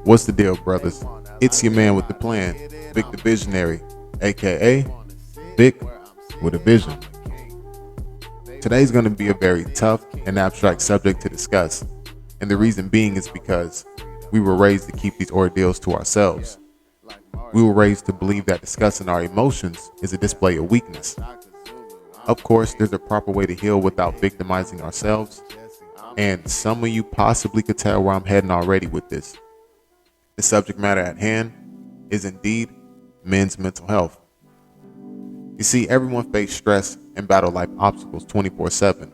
What's the deal, brothers? It's your man with the plan, Vic the Visionary, aka Vic with a Vision. Today's going to be a very tough and abstract subject to discuss, and the reason being is because we were raised to keep these ordeals to ourselves. We were raised to believe that discussing our emotions is a display of weakness. Of course, there's a proper way to heal without victimizing ourselves, and some of you possibly could tell where I'm heading already with this. The subject matter at hand is indeed men's mental health. You see, everyone faces stress and battle life obstacles 24/7.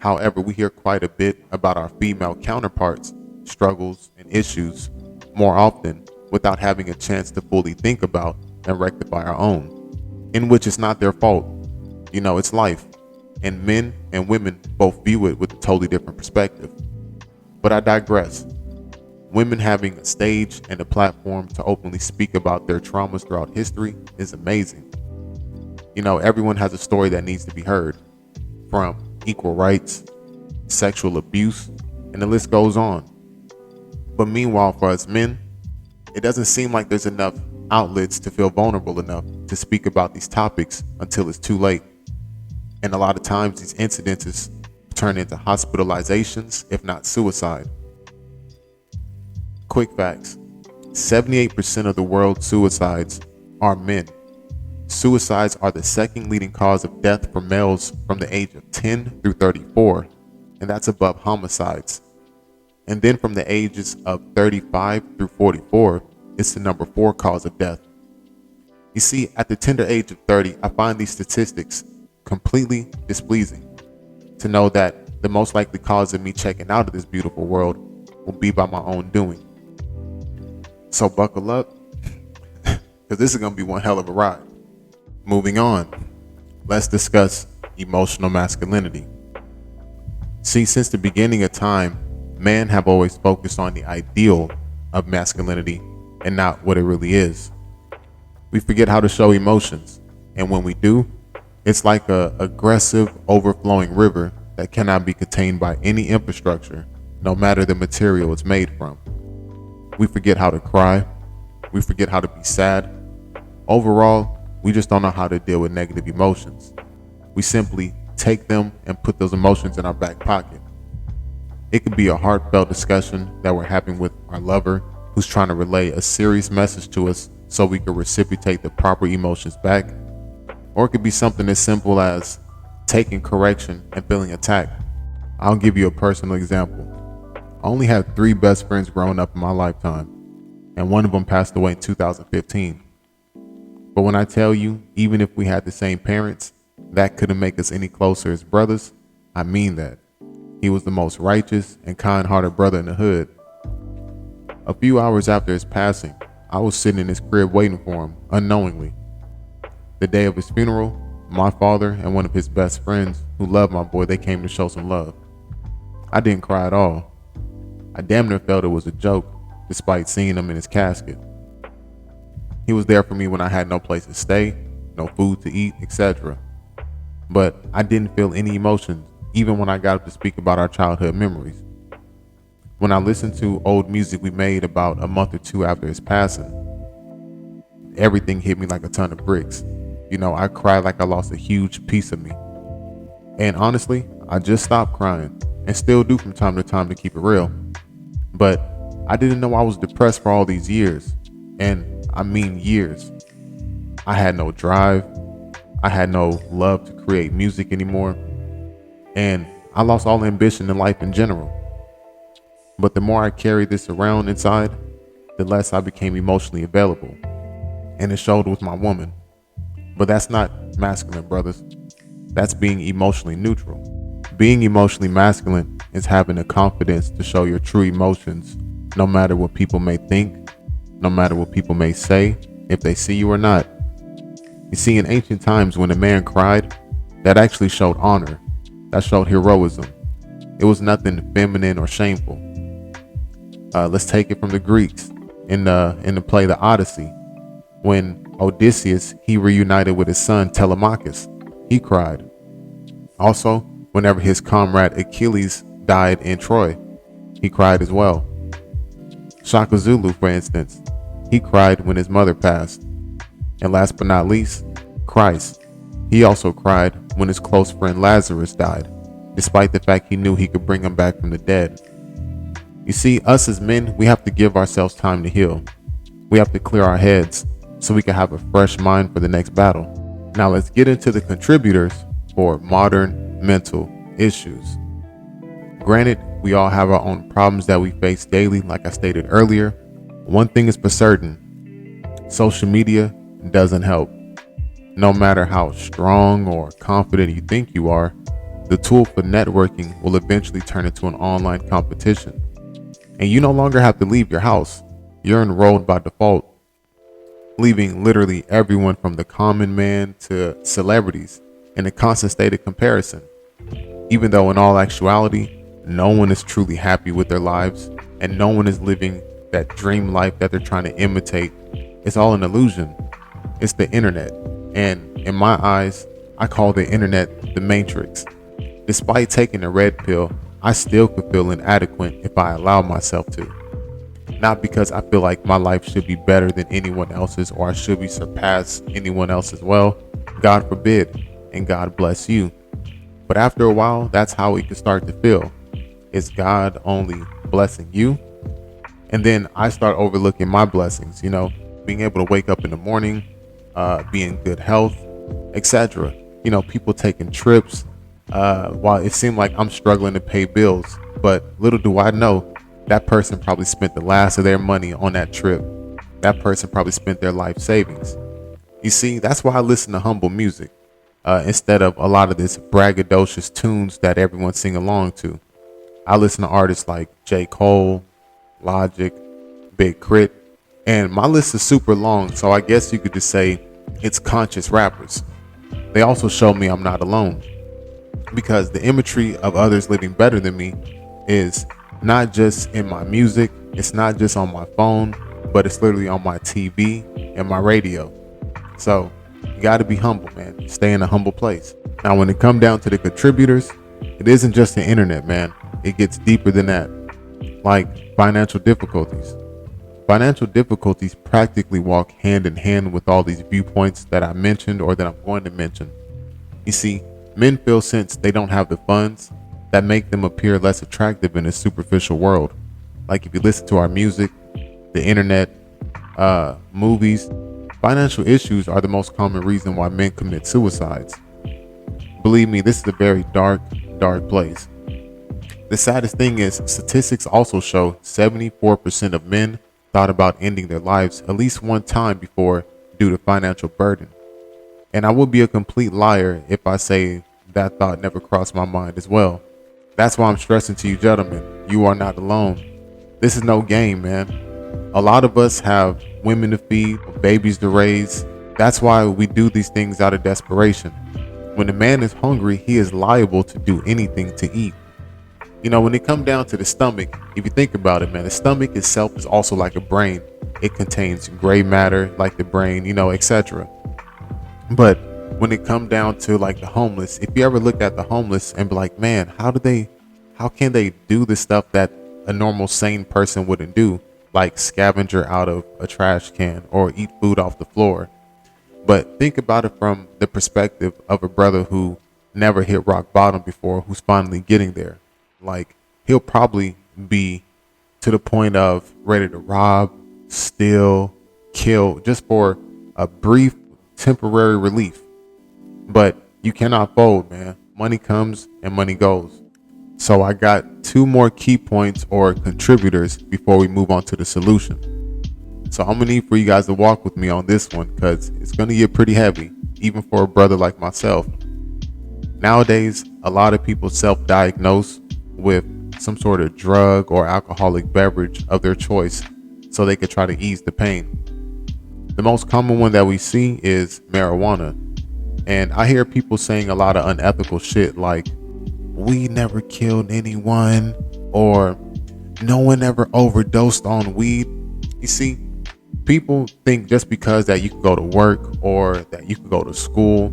However, we hear quite a bit about our female counterparts' struggles and issues more often without having a chance to fully think about and rectify our own, in which it's not their fault. It's life, and men and women both view it with a totally different perspective. But I digress. Women having a stage and a platform to openly speak about their traumas throughout history is amazing. Everyone has a story that needs to be heard, from equal rights, sexual abuse, and the list goes on. But meanwhile, for us men, it doesn't seem like there's enough outlets to feel vulnerable enough to speak about these topics until it's too late. And a lot of times these incidences turn into hospitalizations, if not suicide. Quick facts: 78% of the world's suicides are men. Suicides are the second leading cause of death for males from the age of 10 through 34, and that's above homicides. And then from the ages of 35 through 44, it's the number 4 cause of death. You see, at the tender age of 30, I find these statistics completely displeasing. To know that the most likely cause of me checking out of this beautiful world will be by my own doing. So buckle up, because this is going to be one hell of a ride. Moving on, let's discuss emotional masculinity. See, since the beginning of time, men have always focused on the ideal of masculinity and not what it really is. We forget how to show emotions, and when we do, it's like a aggressive, overflowing river that cannot be contained by any infrastructure, no matter the material it's made from. We forget how to cry. We forget how to be sad. Overall, we just don't know how to deal with negative emotions. We simply take them and put those emotions in our back pocket. It could be a heartfelt discussion that we're having with our lover who's trying to relay a serious message to us so we can reciprocate the proper emotions back. Or it could be something as simple as taking correction and feeling attacked. I'll give you a personal example. I only had 3 best friends growing up in my lifetime, and one of them passed away in 2015. But when I tell you, even if we had the same parents, that couldn't make us any closer as brothers, I mean that. He was the most righteous and kind-hearted brother in the hood. A few hours after his passing, I was sitting in his crib waiting for him, unknowingly. The day of his funeral, my father and one of his best friends who loved my boy, they came to show some love. I didn't cry at all. I damn near felt it was a joke, despite seeing him in his casket. He was there for me when I had no place to stay, no food to eat, etc. But I didn't feel any emotions, even when I got up to speak about our childhood memories. When I listened to old music we made about a month or 2 after his passing, everything hit me like a ton of bricks. I cried like I lost a huge piece of me. And honestly, I just stopped crying, and still do from time to time to keep it real. But I didn't know I was depressed for all these years. And I mean years. I had no drive. I had no love to create music anymore. And I lost all ambition in life in general. But the more I carried this around inside, the less I became emotionally available. And it showed with my woman. But that's not masculine, brothers. That's being emotionally neutral. Being emotionally masculine is having the confidence to show your true emotions, no matter what people may think, no matter what people may say, if they see you or not. You see, in ancient times when a man cried, that actually showed honor. That showed heroism. It was nothing feminine or shameful. Let's take it from the Greeks in the play The Odyssey. When Odysseus, he reunited with his son Telemachus, he cried. Also, whenever his comrade Achilles died in Troy, he cried as well. Shaka Zulu, for instance, he cried when his mother passed. And last but not least, Christ. He also cried when his close friend Lazarus died, despite the fact he knew he could bring him back from the dead. You see, us as men, we have to give ourselves time to heal. We have to clear our heads so we can have a fresh mind for the next battle. Now let's get into the contributors for modern mental issues. Granted, we all have our own problems that we face daily, like I stated earlier. One thing is for certain, social media doesn't help. No matter how strong or confident you think you are, the tool for networking will eventually turn into an online competition. And you no longer have to leave your house. You're enrolled by default, leaving literally everyone from the common man to celebrities in a constant state of comparison. Even though in all actuality, no one is truly happy with their lives and no one is living that dream life that they're trying to imitate. It's all an illusion. It's the internet. And in my eyes, I call the internet the Matrix. Despite taking the red pill, I still could feel inadequate if I allowed myself to. Not because I feel like my life should be better than anyone else's or I should be surpassed anyone else as well. God forbid, and God bless you. But after a while, that's how it can start to feel. Is God only blessing you? And then I start overlooking my blessings, being able to wake up in the morning, be in good health, etc. People taking trips, while it seemed like I'm struggling to pay bills. But little do I know, that person probably spent the last of their money on that trip. That person probably spent their life savings. You see, that's why I listen to humble music, instead of a lot of this braggadocious tunes that everyone sing along to. I listen to artists like J. Cole, Logic, Big Crit, and my list is super long, so I guess you could just say it's conscious rappers. They also show me I'm not alone, because the imagery of others living better than me is not just in my music, it's not just on my phone, but it's literally on my TV and my radio. So you got to be humble, man. Stay in a humble place. Now, when it comes down to the contributors, it isn't just the internet, man. It gets deeper than that, like financial difficulties. Financial difficulties practically walk hand in hand with all these viewpoints that I mentioned or that I'm going to mention. You see, men feel since they don't have the funds, that make them appear less attractive in a superficial world. Like if you listen to our music, the internet, movies, financial issues are the most common reason why men commit suicides. Believe me, this is a very dark place. The saddest thing is statistics also show 74% of men thought about ending their lives at least one time before due to financial burden. And I would be a complete liar if I say that thought never crossed my mind as well. That's why I'm stressing to you gentlemen, you are not alone. This is no game, man. A lot of us have women to feed, babies to raise. That's why we do these things out of desperation. When a man is hungry, he is liable to do anything to eat. When it comes down to the stomach, if you think about it, man, the stomach itself is also like a brain. It contains gray matter like the brain, etc. But when it comes down to like the homeless, if you ever looked at the homeless and be like, man, how can they do the stuff that a normal sane person wouldn't do, like scavenger out of a trash can or eat food off the floor? But think about it from the perspective of a brother who never hit rock bottom before, who's finally getting there. Like, he'll probably be to the point of ready to rob, steal, kill, just for a brief temporary relief. But you cannot fold, man. Money comes and money goes. So I got two more key points or contributors before we move on to the solution. So I'm gonna need for you guys to walk with me on this one, because it's gonna get pretty heavy, even for a brother like myself. Nowadays, a lot of people self-diagnose with some sort of drug or alcoholic beverage of their choice so they could try to ease the pain. The most common one that we see is marijuana. And I hear people saying a lot of unethical shit like, we never killed anyone, or no one ever overdosed on weed. You see, people think just because that you can go to work or that you can go to school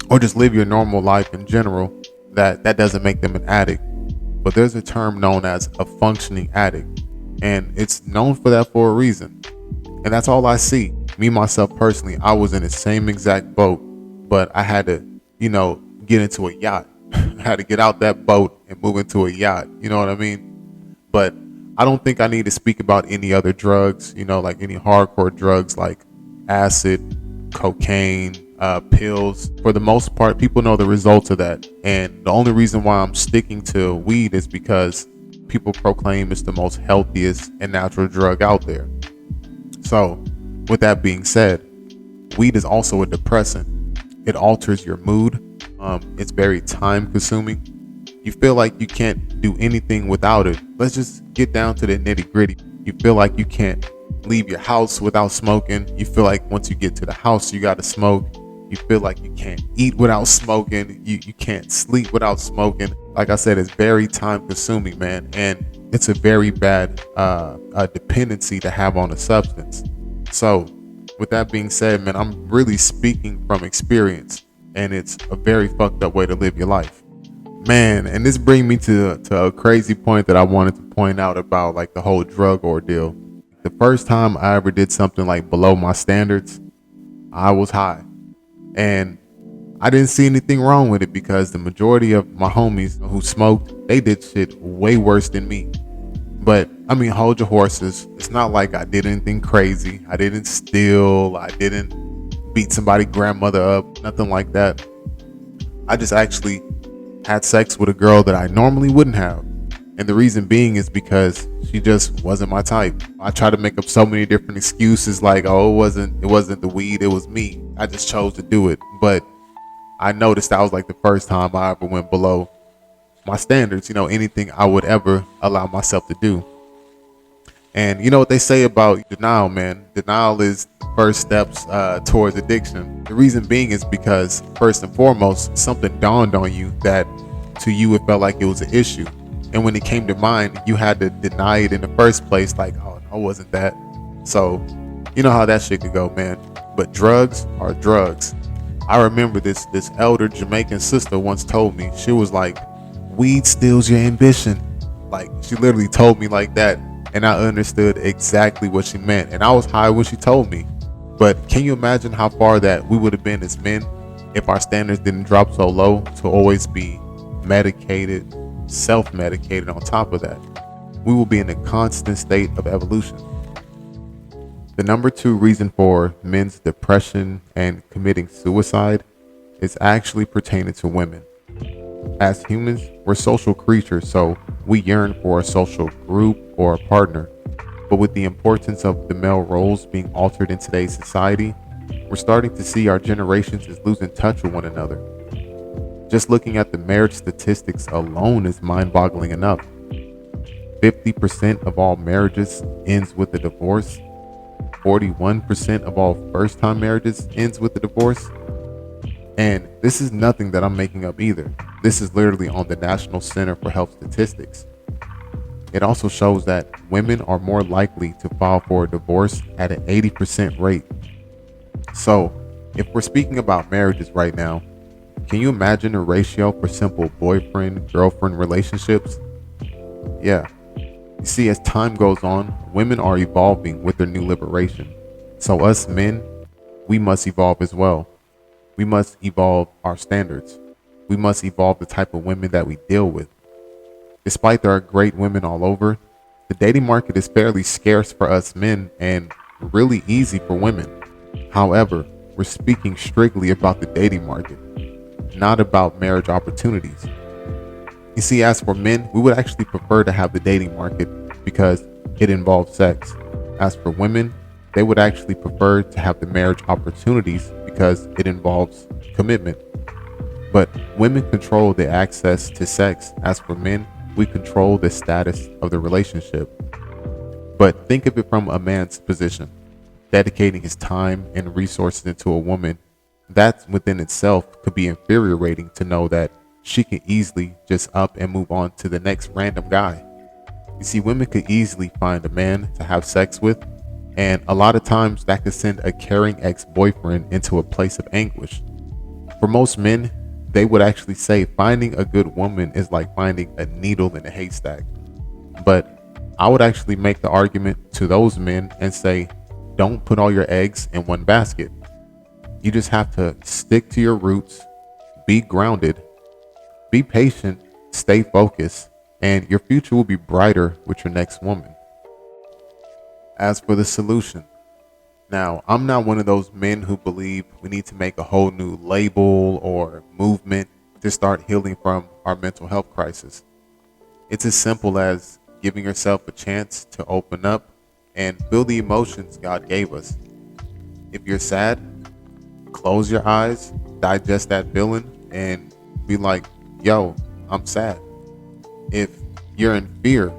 or just live your normal life in general, that doesn't make them an addict. But there's a term known as a functioning addict. And it's known for that for a reason. And that's all I see. Me, myself personally, I was in the same exact boat, but I had to, get into a yacht. I had to get out that boat and move into a yacht. You know what I mean? But I don't think I need to speak about any other drugs, like any hardcore drugs like acid, cocaine, pills. For the most part, people know the results of that. And the only reason why I'm sticking to weed is because people proclaim it's the most healthiest and natural drug out there. So, with that being said, weed is also a depressant. It alters your mood. It's very time consuming. You feel like you can't do anything without it. Let's just get down to the nitty gritty. You feel like you can't leave your house without smoking. You feel like once you get to the house, you got to smoke. You feel like you can't eat without smoking. You can't sleep without smoking. Like I said, it's very time consuming, man. And it's a very bad dependency to have on a substance. So with that being said, man, I'm really speaking from experience, and it's a very fucked up way to live your life, man. And this brings me to a crazy point that I wanted to point out about like the whole drug ordeal. The first time I ever did something like below my standards, I was high, and I didn't see anything wrong with it because the majority of my homies who smoked, they did shit way worse than me. But I mean, hold your horses. It's not like I did anything crazy. I didn't steal. I didn't beat somebody's grandmother up. Nothing like that. I just actually had sex with a girl that I normally wouldn't have. And the reason being is because she just wasn't my type. I tried to make up so many different excuses like, oh, it wasn't the weed, it was me. I just chose to do it. But I noticed that was like the first time I ever went below my standards, anything I would ever allow myself to do. And you know what they say about denial, man? Denial is the first steps towards addiction. The reason being is because first and foremost, something dawned on you that to you it felt like it was an issue. And when it came to mind, you had to deny it in the first place, like, oh, no, it wasn't that. So you know how that shit could go, man. But drugs are drugs. I remember this elder Jamaican sister once told me, she was like, weed steals your ambition. Like, she literally told me like that, and I understood exactly what she meant. And I was high when she told me. But can you imagine how far that we would have been as men if our standards didn't drop so low to always be medicated, self-medicated on top of that? We will be in a constant state of evolution. The number 2 reason for men's depression and committing suicide is actually pertaining to women. As humans, we're social creatures, so we yearn for a social group or a partner. But with the importance of the male roles being altered in today's society, we're starting to see our generations is losing touch with one another. Just looking at the marriage statistics alone is mind-boggling enough. 50% of all marriages ends with a divorce. 41% of all first-time marriages ends with a divorce. And this is nothing that I'm making up either. This is literally on the National Center for Health Statistics. It also shows that women are more likely to file for a divorce at an 80% rate. So, if we're speaking about marriages right now, can you imagine a ratio for simple boyfriend-girlfriend relationships? Yeah. You see, as time goes on, women are evolving with their new liberation. So us men, we must evolve as well. We must evolve our standards. We must evolve the type of women that we deal with. Despite there are great women all over, the dating market is fairly scarce for us men and really easy for women. However, we're speaking strictly about the dating market, not about marriage opportunities. You see, as for men, we would actually prefer to have the dating market because it involves sex. As for women, they would actually prefer to have the marriage opportunities because it involves commitment. But women control the access to sex. As for men, we control the status of the relationship. But think of it from a man's position. Dedicating his time and resources into a woman, that within itself could be infuriating to know that she can easily just up and move on to the next random guy. You see, women could easily find a man to have sex with, and a lot of times that could send a caring ex-boyfriend into a place of anguish. For most men, they would actually say finding a good woman is like finding a needle in a haystack. But I would actually make the argument to those men and say, don't put all your eggs in one basket. You just have to stick to your roots, be grounded, be patient, stay focused, and your future will be brighter with your next woman. As for the solution, now, I'm not one of those men who believe we need to make a whole new label or movement to start healing from our mental health crisis. It's as simple as giving yourself a chance to open up and feel the emotions God gave us. If you're sad, close your eyes, digest that feeling, and be like, yo, I'm sad. If you're in fear,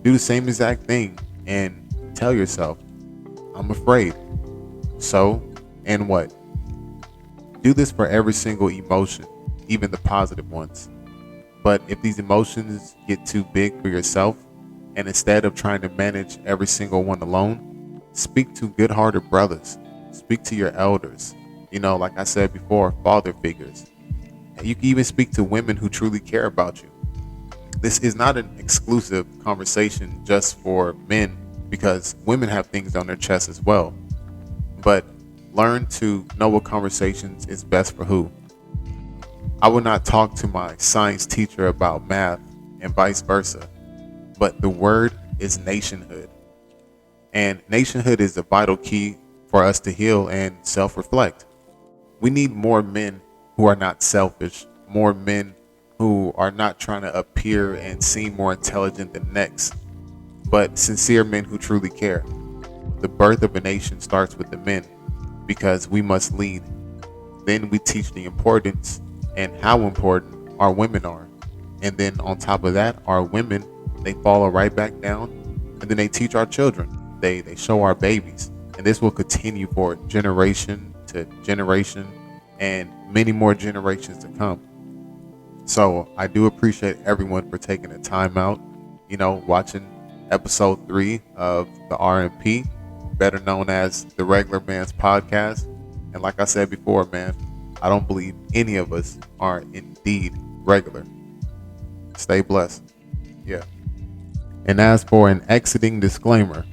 do the same exact thing and tell yourself, I'm afraid. So, and what? Do this for every single emotion, even the positive ones. But if these emotions get too big for yourself, and instead of trying to manage every single one alone, speak to good-hearted brothers. Speak to your elders. Like I said before, father figures. And you can even speak to women who truly care about you. This is not an exclusive conversation just for men, because women have things on their chest as well. But learn to know what conversations is best for who. I would not talk to my science teacher about math and vice versa, but the word is nationhood. And nationhood is a vital key for us to heal and self-reflect. We need more men who are not selfish, more men who are not trying to appear and seem more intelligent than next, but sincere men who truly care. The birth of a nation starts with the men, because we must lead. Then we teach the importance and how important our women are. And then on top of that, our women, they follow right back down, and then they teach our children. They show our babies. And this will continue for generation to generation and many more generations to come. So I do appreciate everyone for taking the time out, watching episode 3 of the RMP, better known as the Regular Man's Podcast. And like I said before, man, I don't believe any of us are indeed regular. Stay blessed. Yeah. And as for an exiting disclaimer,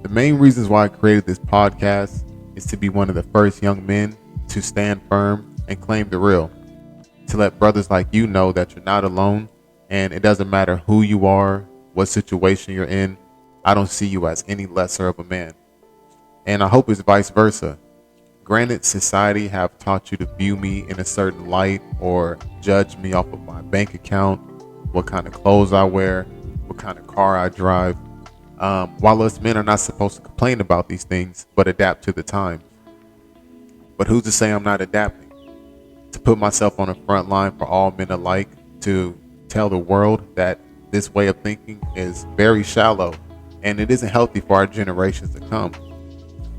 the main reasons why I created this podcast is to be one of the first young men to stand firm and claim the real, to let brothers like you know that you're not alone, and it doesn't matter who you are, what situation you're in. I don't see you as any lesser of a man. And I hope it's vice versa. Granted, society have taught you to view me in a certain light or judge me off of my bank account, what kind of clothes I wear, what kind of car I drive. While us men are not supposed to complain about these things, but adapt to the time. But who's to say I'm not adapting? To put myself on the front line for all men alike, to tell the world that this way of thinking is very shallow and it isn't healthy for our generations to come.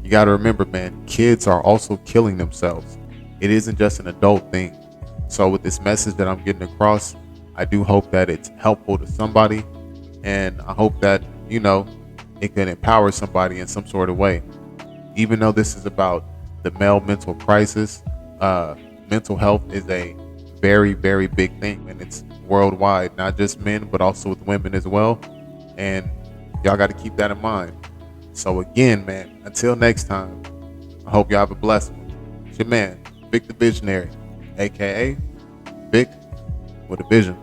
You got to remember, man, kids are also killing themselves. It isn't just an adult thing. So with this message that I'm getting across, I do hope that it's helpful to somebody, and I hope that, it can empower somebody in some sort of way. Even though this is about the male mental crisis, mental health is a very, very big thing, and it's worldwide, not just men, but also with women as well. And y'all got to keep that in mind. So again, man, until next time, I hope y'all have a blessed one. It's your man, Vic the Visionary, aka Vic with a Vision.